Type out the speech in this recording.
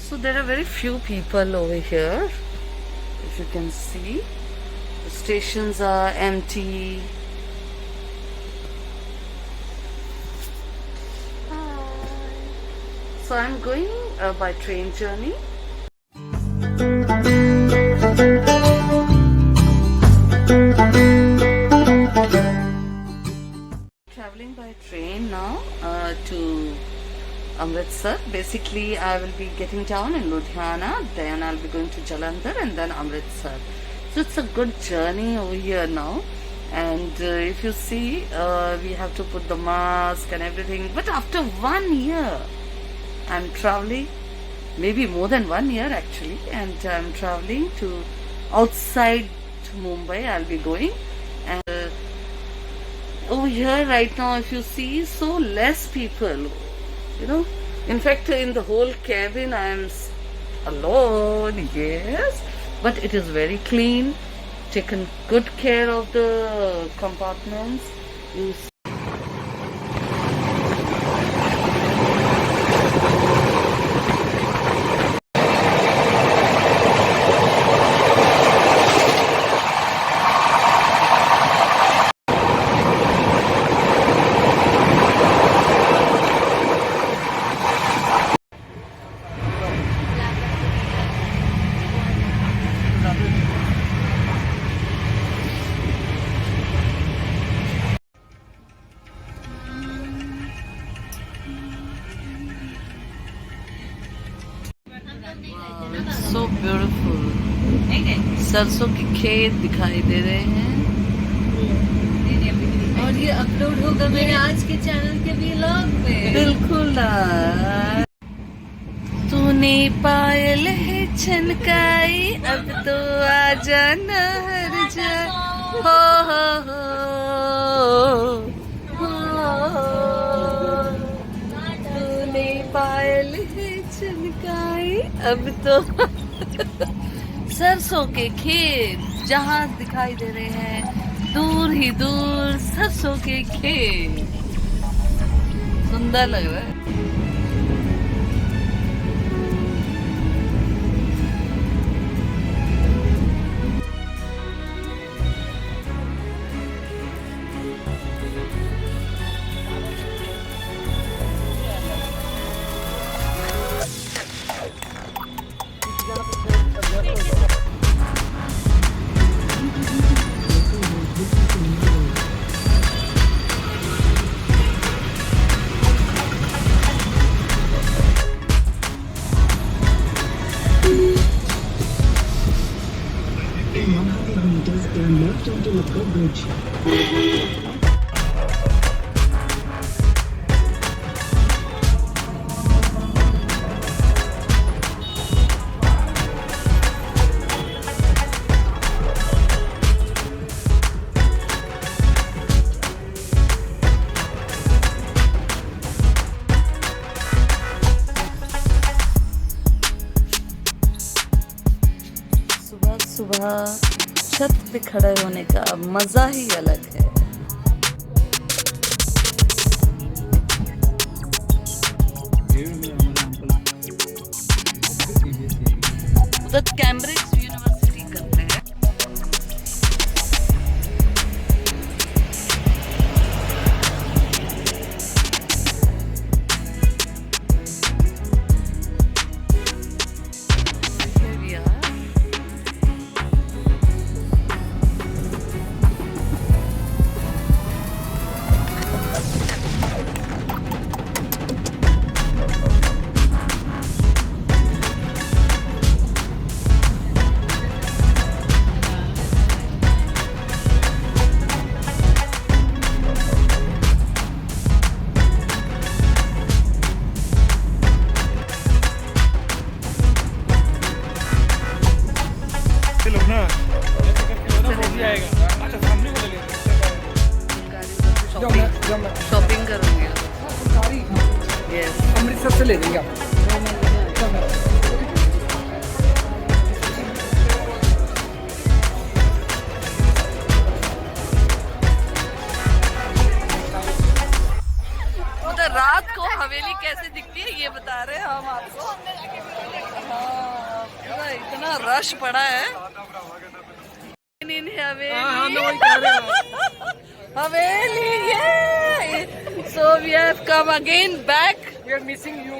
So there are very few people over here. If you can see, the stations are empty. So I'm going by train journey. Traveling by train now to Amritsar. Basically, I will be getting down in Ludhiana, then I'll be going to Jalandhar and then Amritsar. So it's a good journey over here now. And if you see, we have to put the mask and everything. But after 1 year, I'm traveling, maybe more than 1 year actually, and I'm traveling to outside Mumbai. I'll be going. And over here right now, if you see, so less people. You know, in fact, in the whole cabin, I am alone, yes, but it is very clean, taken good care of the compartments. You see. So beautiful. सरसों के खेत दिखाई दे रहे हैं और ये upload होगा मेरे आज के चैनल के व्लॉग में। बिल्कुल। तूने पायल है छनकाई, अब तो आजा न हर जा। हो तूने पायल है छनकाई, अब तो सरसों के खेत जहाँ दिखाई दे रहे हैं, दूर ही दूर सरसों के खेत। सुंदर लग रहा है। सुबह छत पे खड़े होने का मजा ही अलग है। उधर कैम्ब्रिज यूनिवर्सिटी करते हैं। शॉपिंग करूंगी। यस, अमृतसर से ले जाएंगे आप। उधर रात को हवेली कैसे दिखती है ये बता रहे हैं हम आपको। पूरा इतना रश पड़ा है इन हवेली. So we have come again back. We are missing you.